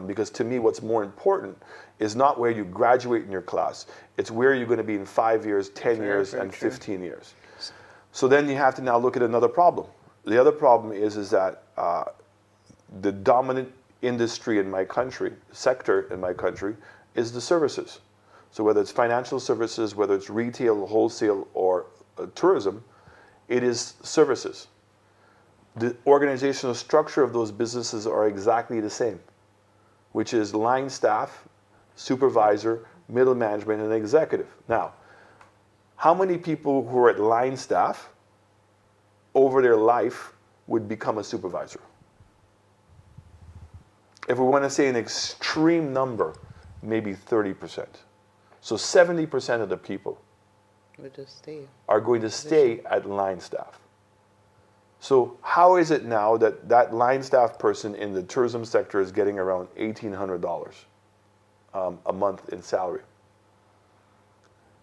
because to me what's more important is not where you graduate in your class, it's where you're going to be in 5 years, 10 years, and 15 years. So then you have to now look at another problem. The other problem is that the dominant industry in my country, sector in my country, is the services. So whether it's financial services, whether it's retail, wholesale, or tourism, it is services. The organizational structure of those businesses are exactly the same, which is line staff, supervisor, middle management, and executive. Now, how many people who are at line staff over their life would become a supervisor? If we want to say an extreme number, maybe 30%. So 70% of the people are going to stay at line staff. So how is it now that that line staff person in the tourism sector is getting around $1,800 a month in salary?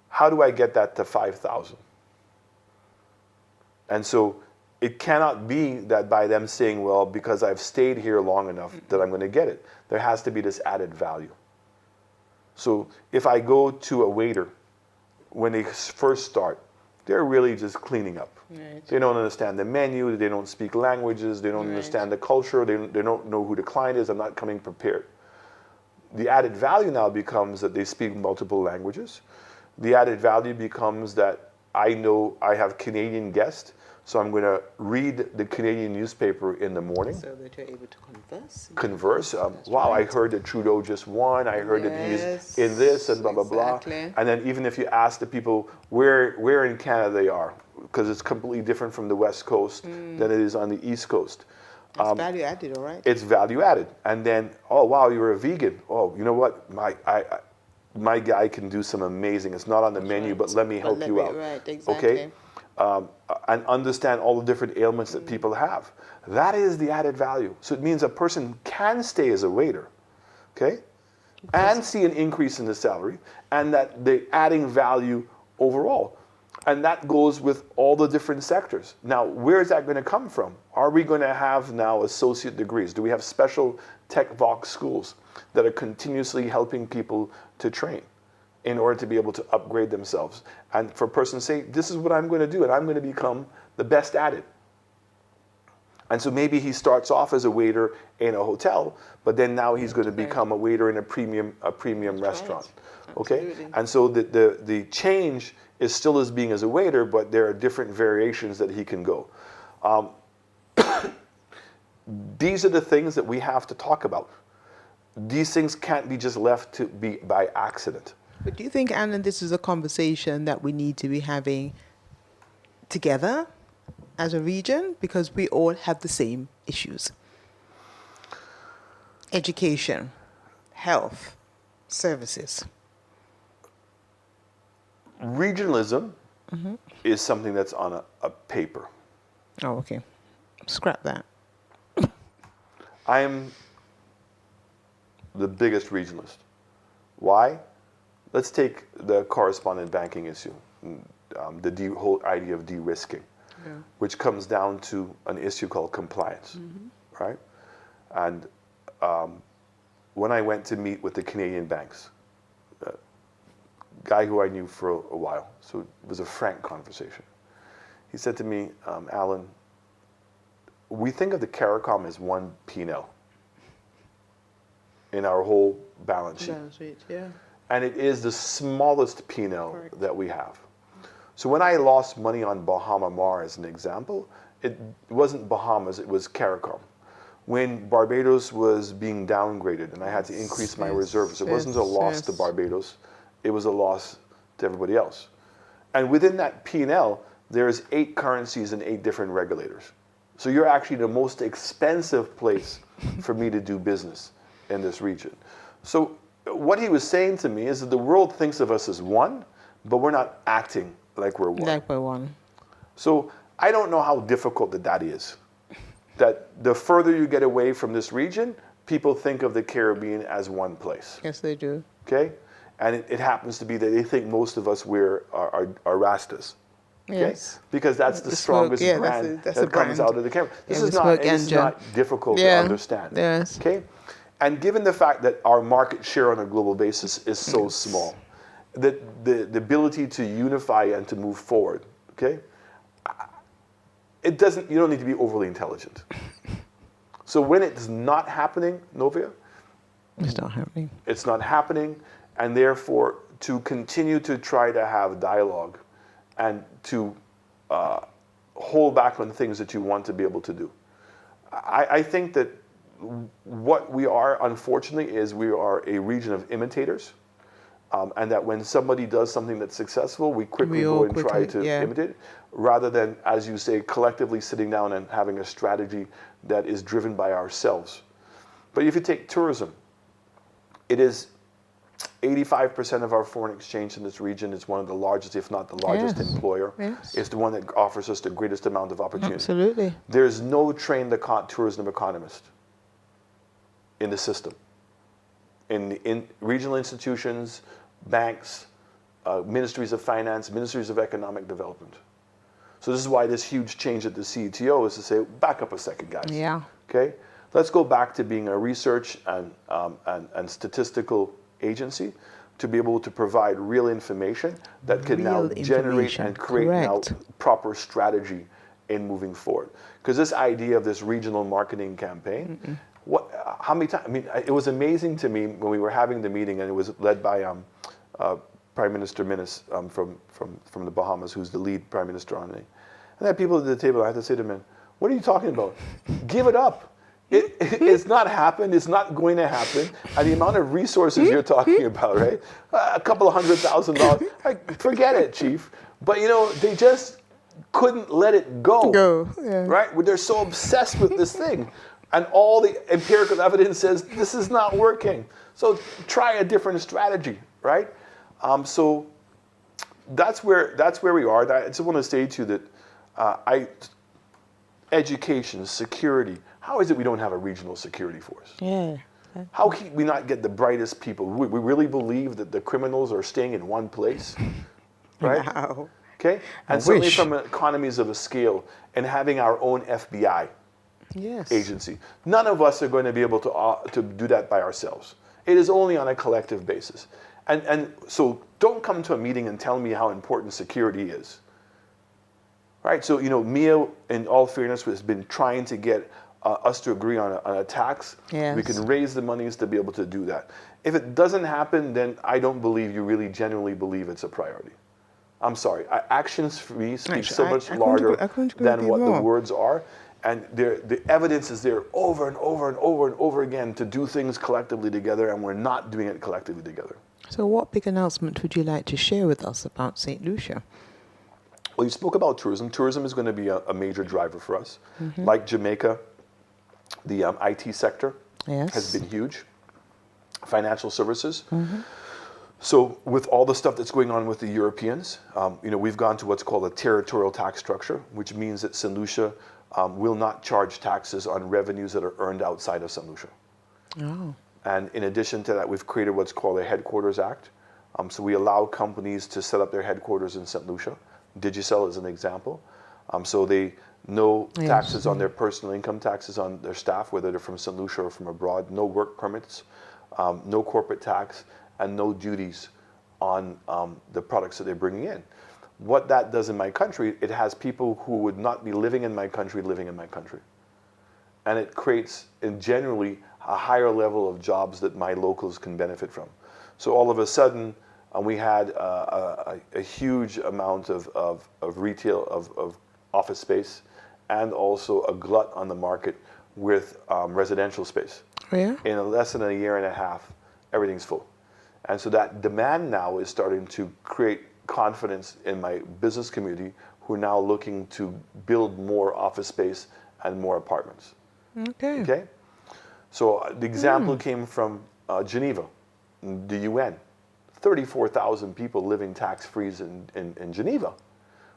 How do I get that to $5,000? And so it cannot be that by them saying, well, because I've stayed here long enough that I'm going to get it. There has to be this added value. So if I go to a waiter, when they first start, they're really just cleaning up. Right. They don't understand the menu, they don't speak languages, they don't understand the culture, they don't know who the client is, I'm not coming prepared. The added value now becomes that they speak multiple languages. The added value becomes that I know I have Canadian guests, so I'm going to read the Canadian newspaper in the morning. So that you're able to converse. Converse. Wow, right. I heard that Trudeau just won. I heard that he's in this and blah, blah, blah. And then even if you ask the people where in Canada they are, because it's completely different from the West Coast than it is on the East Coast. It's value added, all right? It's value added. And then, oh, wow, you're a vegan. Oh, you know what? My guy can do some amazing. It's not on the menu, but let me help you out. Right, exactly. Okay? And understand all the different ailments that people have. That is the added value. So it means a person can stay as a waiter, okay? And see an increase in the salary, and that they're adding value overall. And that goes with all the different sectors. Now, where is that going to come from? Are we going to have now associate degrees? Do we have special tech vox schools that are continuously helping people to train in order to be able to upgrade themselves? And for a person to say, this is what I'm going to do, and I'm going to become the best at it. And so maybe he starts off as a waiter in a hotel, but then now he's going to become a waiter in a premium restaurant. Okay? Absolutely. And so the change is still as being as a waiter, but there are different variations that he can go. These are the things that we have to talk about. These things can't be just left to be by accident. But do you think, Alan, this is a conversation that we need to be having together as a region? Because we all have the same issues. Education, health, services. Regionalism is something that's on a paper. Oh, okay. Scrap that. I am the biggest regionalist. Why? Let's take the correspondent banking issue, the whole idea of de-risking, which comes down to an issue called compliance, right? And when I went to meet with the Canadian banks, guy who I knew for a while, so it was a frank conversation. He said to me, Alan, we think of the CARICOM as one P&L in our whole balance sheet. Balance sheet, yeah. And it is the smallest P&L that we have. So when I lost money on Bahama Mar, as an example, it wasn't Bahamas, it was CARICOM. When Barbados was being downgraded and I had to increase my reserves, it wasn't a loss to Barbados, it was a loss to everybody else. And within that P&L, there's 8 currencies and 8 different regulators. So you're actually the most expensive place for me to do business in this region. So what he was saying to me is that the world thinks of us as one, but we're not acting like we're one. Like we're one. So I don't know how difficult that is. That the further you get away from this region, people think of the Caribbean as one place. Yes, they do. Okay? And it happens to be that they think most of us are Rastas. Okay? Yes. Because that's the strongest brand that comes out of the Caribbean. This is not difficult to understand. Yes. Okay? And given the fact that our market share on a global basis is so small, that the ability to unify and to move forward, okay, you don't need to be overly intelligent. So when it's not happening, Novia, It's not happening. it's not happening, and therefore to continue to try to have dialogue and to hold back on things that you want to be able to do. I think that what we are, unfortunately, is we are a region of imitators, and that when somebody does something that's successful, we quickly go and try to imitate it, rather than, as you say, collectively sitting down and having a strategy that is driven by ourselves. But if you take tourism, it is 85% of our foreign exchange in this region. Is one of the largest, if not the largest employer. Yes. It's the one that offers us the greatest amount of opportunity. Absolutely. There's no trained tourism economist in the system. In regional institutions, banks, ministries of finance, ministries of economic development. So this is why this huge change at the CETO is to say, back up a second, guys. Yeah. Okay? Let's go back to being a research and statistical agency to be able to provide real information that can now generate and create now proper strategy in moving forward. Because this idea of this regional marketing campaign, how many times? I mean, it was amazing to me when we were having the meeting, and it was led by Prime Minister Minnis from the Bahamas, who's the lead Prime Minister on it. And I had people at the table. I had to say to them, "What are you talking about? Give it up. It's not happened. It's not going to happen. And the amount of resources you're talking about, right? A couple of $100,000. Forget it, Chief. But you know, they just couldn't let it go. Right? They're so obsessed with this thing, and all the empirical evidence says this is not working. So try a different strategy, right? So that's where we are. I just want to say to you that education, security. How is it we don't have a regional security force? Yeah. How can we not get the brightest people? We really believe that the criminals are staying in one place, right? Wow. Okay? And certainly from economies of a scale and having our own FBI agency. None of us are going to be able to do that by ourselves. It is only on a collective basis. And so don't come to a meeting and tell me how important security is. Right? So, you know, Mia, in all fairness, has been trying to get us to agree on a tax. We can raise the monies to be able to do that. If it doesn't happen, then I don't believe you really genuinely believe it's a priority. I'm sorry. Actions for me speak so much louder than what the words are. And the evidence is there over and over and over and over again to do things collectively together, and we're not doing it collectively together. So what big announcement would you like to share with us about St. Lucia? Well, you spoke about tourism. Tourism is going to be a major driver for us. Like Jamaica, the IT sector has been huge. Financial services. So with all the stuff that's going on with the Europeans, you know, we've gone to what's called a territorial tax structure, which means that St. Lucia will not charge taxes on revenues that are earned outside of St. Lucia. And in addition to that, we've created what's called a Headquarters Act. So we allow companies to set up their headquarters in St. Lucia. Digicel is an example. So they no taxes on their personal income taxes on their staff, whether they're from St. Lucia or from abroad, no work permits, no corporate tax, and no duties on the products that they're bringing in. What that does in my country, it has people who would not be living in my country living in my country. And it creates, generally, a higher level of jobs that my locals can benefit from. So all of a sudden, we had a huge amount of retail, of office space, and also a glut on the market with residential space. In less than a year and a half, everything's full. And so that demand now is starting to create confidence in my business community, who are now looking to build more office space and more apartments. Okay? So the example came from Geneva, the UN. 34,000 people living tax-free in Geneva.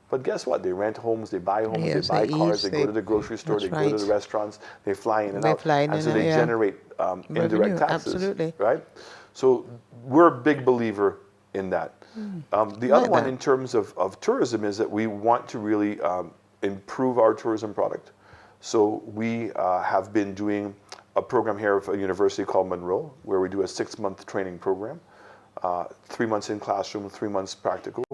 But guess what? They rent homes, they buy homes, they buy cars, they go to the grocery store, they go to the restaurants, they fly in and out. And so they generate indirect taxes. Right? So we're a big believer in that. The other one in terms of tourism is that we want to really improve our tourism product. So we have been doing a program here at a university called Monroe, where we do a 6-month training program, 3 months in classroom, 3 months practical,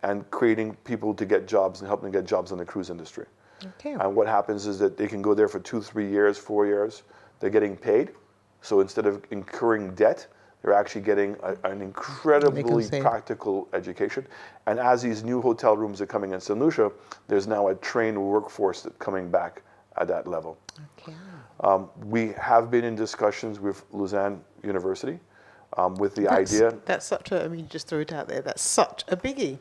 and creating people to get jobs and helping them get jobs in the cruise industry. Okay. And what happens is that they can go there for 2, 3 years, 4 years. They're getting paid. So instead of incurring debt, they're actually getting an incredibly practical education. And as these new hotel rooms are coming in St. Lucia, there's now a trained workforce that's coming back at that level. Okay. We have been in discussions with Lausanne University with the idea. That's such a, I mean, just throw it out there, that's such a biggie.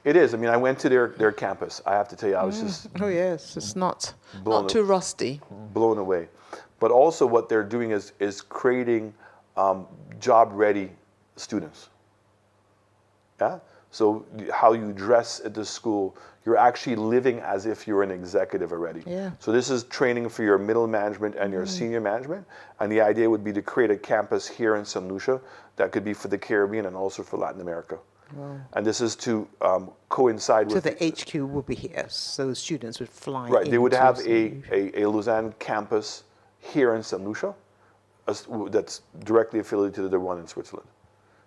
It is. I mean, I went to their campus. I have to tell you, I was just Oh yes, it's not too rusty. blown away. But also what they're doing is creating job-ready students. Yeah? So how you dress at the school, you're actually living as if you're an executive already. Yeah. So this is training for your middle management and your senior management. And the idea would be to create a campus here in St. Lucia that could be for the Caribbean and also for Latin America. Wow. And this is to coincide with... So the HQ will be here, so students would fly Right, they would have into a Lausanne campus here in St. Lucia that's directly affiliated to the one in Switzerland.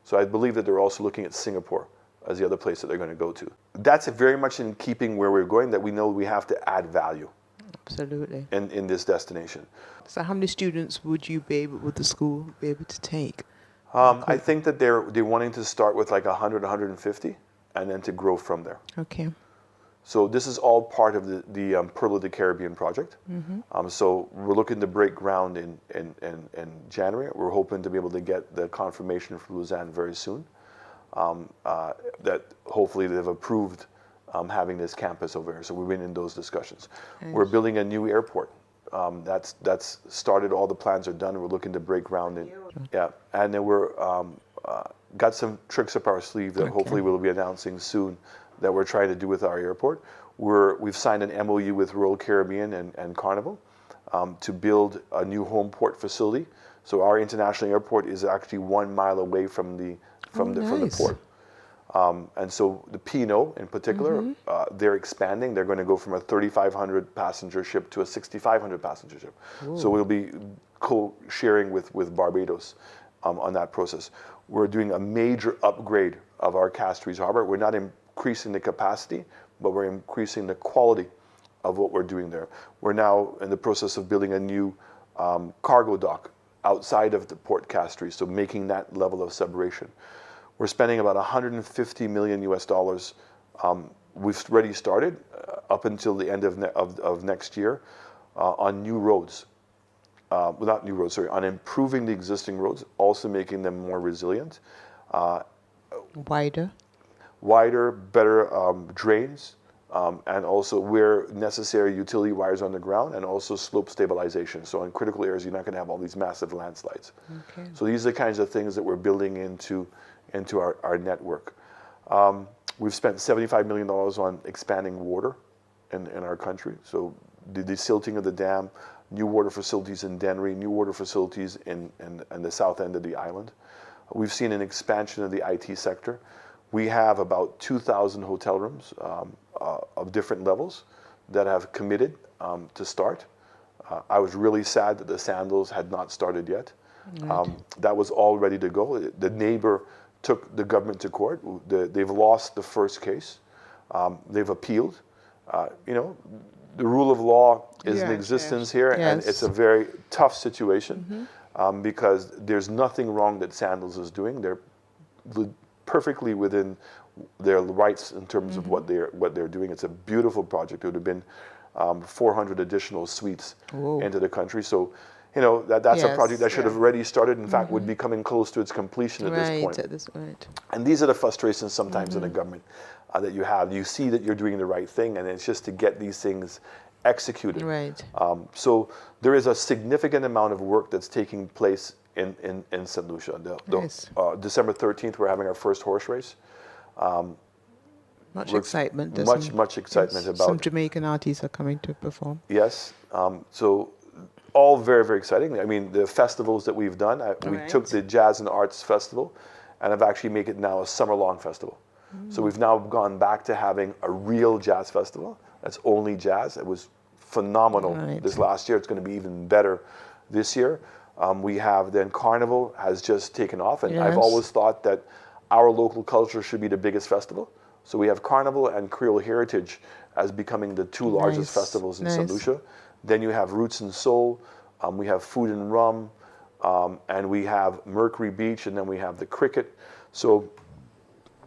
So I believe that they're also looking at Singapore as the other place that they're going to go to. That's very much in keeping where we're going, that we know we have to add value. Absolutely. In this destination. So how many students would the school be able to take? I think that they're wanting to start with like 100, 150, and then to grow from there. Okay. So this is all part of the Pearl of the Caribbean project. So we're looking to break ground in January. We're hoping to be able to get the confirmation from Lausanne very soon. That hopefully they've approved having this campus over here. So we've been in those discussions. Nice. We're building a new airport. That's started. All the plans are done. We're looking to break ground in. Yeah, and then we're got some tricks up our sleeve that hopefully we'll be announcing soon that we're trying to do with our airport. We've signed an MOU with Royal Caribbean and Carnival to build a new home port facility. So our international airport is actually 1 mile away from the port. And so the P&O in particular, they're expanding. They're going to go from a 3,500 passenger ship to a 6,500 passenger ship. Ooh. So we'll be co-sharing with Barbados on that process. We're doing a major upgrade of our Castries Harbor. We're not increasing the capacity, but we're increasing the quality of what we're doing there. We're now in the process of building a new cargo dock outside of the Port Castries, so making that level of separation. We're spending about $150 million US. We've already started up until the end of next year on new roads. Well, not new roads, sorry, on improving the existing roads, also making them more resilient. Wider, better drains, and also where necessary utility wires on the ground, and also slope stabilization. So in critical areas, you're not going to have all these massive landslides. Okay. So these are the kinds of things that we're building into our network. We've spent $75 million on expanding water in our country. So the silting of the dam, new water facilities in Dennery, new water facilities in the south end of the island. We've seen an expansion of the IT sector. We have about 2,000 hotel rooms of different levels that have committed to start. I was really sad that the Sandals had not started yet. Right. That was all ready to go. The neighbor took the government to court. They've lost the first case. They've appealed. The rule of law is in existence here, and it's a very tough situation because there's nothing wrong that Sandals is doing. They're perfectly within their rights in terms of what they're doing. It's a beautiful project. It would have been 400 additional suites into the country. So, that's a project that should have already started. In fact, would be coming close to its completion at this point. At this point. And these are the frustrations sometimes in the government that you have. You see that you're doing the right thing, and it's just to get these things executed. Right. So there is a significant amount of work that's taking place in St. Lucia. Nice. December 13th, we're having our first horse race. Much excitement. Much excitement about. Some Jamaican artists are coming to perform. Yes. So all very, very exciting. I mean, the festivals that we've done, we took the Jazz and Arts Festival and have actually made it now a summer-long festival. So we've now gone back to having a real jazz festival that's only jazz. It was phenomenal this last year. It's going to be even better this year. We have then Carnival has just taken off, and I've Yes. always thought that our local culture should be the biggest festival. So we have Carnival and Creole Heritage as becoming the two largest Nice, festivals in nice. St. Lucia. Then you have Roots and Soul, we have Food and Rum, and we have Mercury Beach, and then we have the Cricket. So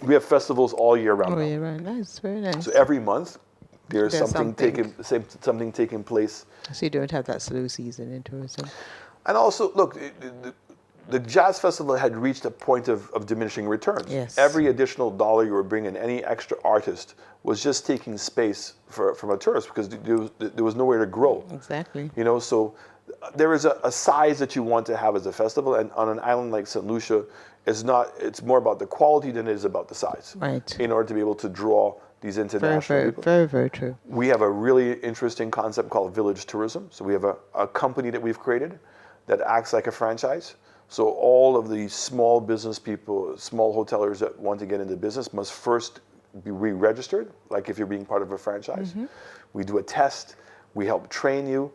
we have festivals all year round. Oh, now. yeah, right. Nice, very nice. So every month there's There's something taking place. So you don't have that slow season in tourism. And also, look, the Jazz Festival had reached a point of diminishing returns. Yes. Every additional dollar you were bringing, any extra artist, was just taking space from a tourist because there was nowhere to grow. Exactly. You know, so there is a size that you want to have as a festival, and on an island like St. Lucia, it's more about the quality than it is about the size. Right. In order to be able to draw these Very, international very, people. very, very true. We have a really interesting concept called village tourism. So we have a company that we've created that acts like a franchise. So all of the small business people, small hotelers that want to get into business must first be re-registered, like if you're being part of a franchise. We do a test, we help train you.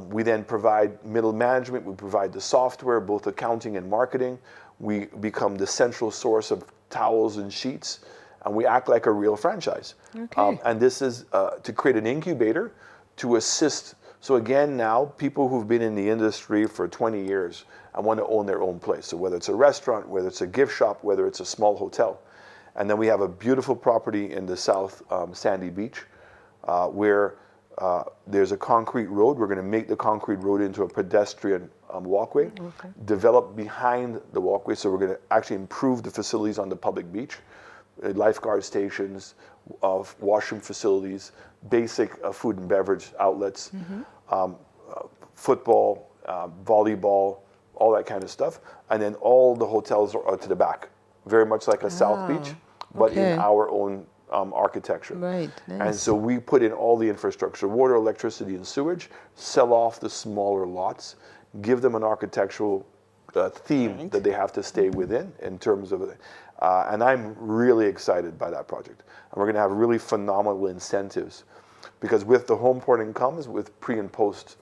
We then provide middle management, we provide the software, both accounting and marketing. We become the central source of towels and sheets, and we act like a real franchise. Okay. And this is to create an incubator to assist. So again, now people who've been in the industry for 20 years and want to own their own place. So whether it's a restaurant, whether it's a gift shop, whether it's a small hotel. And then we have a beautiful property in the south, Sandy Beach, where there's a concrete road. We're going to make the concrete road into a pedestrian walkway, develop behind the walkway. So we're going to actually improve the facilities on the public beach, lifeguard stations, washroom facilities, basic food and beverage outlets, football, volleyball, all that kind of stuff. And then all the hotels are to the back, very much like a South Beach, but okay. in our own architecture. Right, And nice. so we put in all the infrastructure, water, electricity, and sewage, sell off the smaller lots, give them an architectural theme that they have to stay within in terms of it. And I'm really excited by that project. And we're going to have really phenomenal incentives because with the home porting comes with pre and post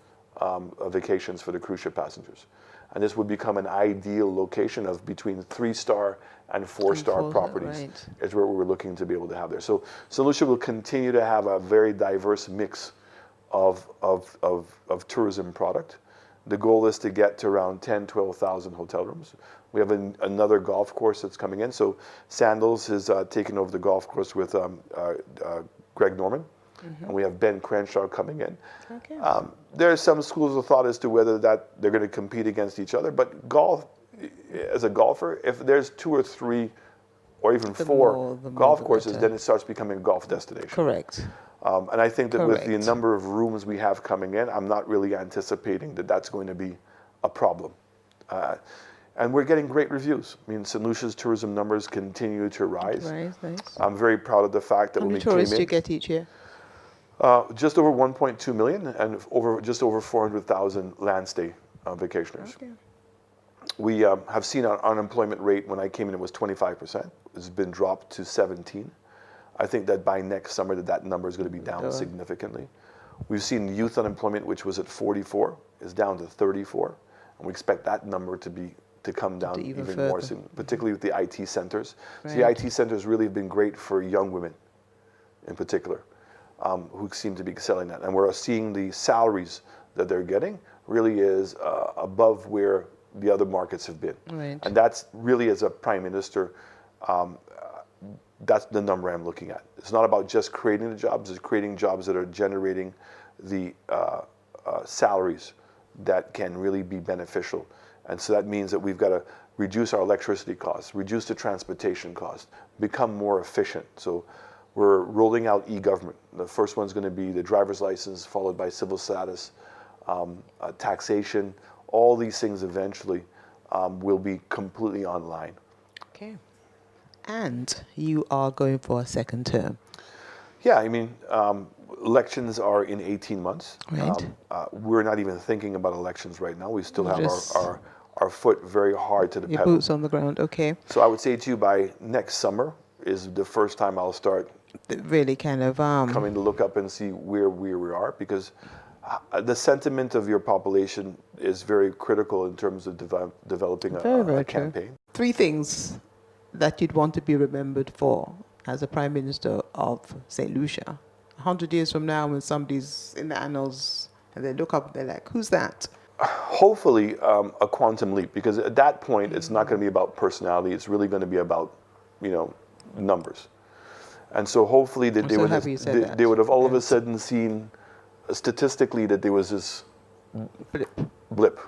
vacations for the cruise ship passengers. And this would become an ideal location of between 3-star and 4-star properties. Right. Is where we're looking to be able to have there. So St. Lucia will continue to have a very diverse mix of tourism product. The goal is to get to around 10, 12,000 hotel rooms. We have another golf course that's coming in. So Sandals is taking over the golf course with Greg Norman. And we have Ben Crenshaw coming in. Okay. There are some schools of thought as to whether that they're going to compete against each other. But golf, as a golfer, if there's 2 or 3 or even 4 the more golf the courses, better. then it starts becoming a golf destination. Correct. And I think that with the Correct. number of rooms we have coming in, I'm not really anticipating that that's going to be a problem. And we're getting great reviews. I mean, St. Lucia's tourism numbers continue to rise. Nice. I'm very proud of the fact that How when many we came tourists do you in, get each year? just over 1.2 million and just over 400,000 land stay vacationers. Okay. We have seen our unemployment rate when I came in, it was 25%. It's been dropped to 17. I think that by next summer that number is going to be down significantly. We've seen youth unemployment, which was at 44, is down to 34. And we expect that number to come down even even more further. soon, particularly with the IT centers. So Right. the IT centers really have been great for young women in particular, who seem to be excelling that. And we're seeing the salaries that they're getting really is above where the other markets have been. Right. And that's really, as a prime minister, that's the number I'm looking at. It's not about just creating the jobs, it's creating jobs that are generating the salaries that can really be beneficial. And so that means that we've got to reduce our electricity costs, reduce the transportation costs, become more efficient. So we're rolling out e-government. The first one's going to be the driver's license, followed by civil status, taxation. All these things eventually will be completely online. Okay. And you are going for a second term. Yeah, I mean, elections are in 18 months. Right. We're not even thinking about elections right now. We still have Just- our foot very hard to the Your pedal. boots on the ground. Okay. So I would say to you by next summer is the first time I'll start Really kind of coming to look up and see where we are, because the sentiment of your population is very critical in terms of developing Very a true. campaign. 3 things that you'd want to be remembered for as a Prime Minister of St. Lucia. 100 years from now, when somebody's in the annals and they look up, they're like, who's that? Hopefully, a quantum leap, because at that point, it's not going to be about personality. It's really going to be about, numbers. And so hopefully that I'm they so would happy you said that. they would have all of a Yes. sudden seen statistically that there was this blip.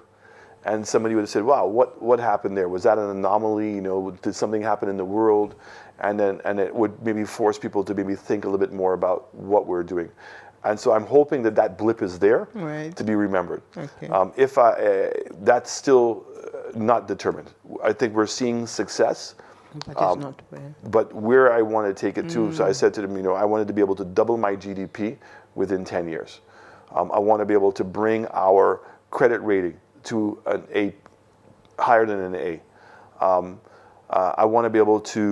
And somebody would have said, wow, what happened there? Was that an anomaly? Did something happen in the world? And it would maybe force people to maybe think a little bit more about what we're doing. And so I'm hoping that blip is there Right. to be remembered. Okay. That's still not determined. I think we're seeing success, But it's not where. but where I want to take it to, so I said to them, I wanted to be able to double my GDP within 10 years. I want to be able to bring our credit rating to an A, higher than an A. I want to be able to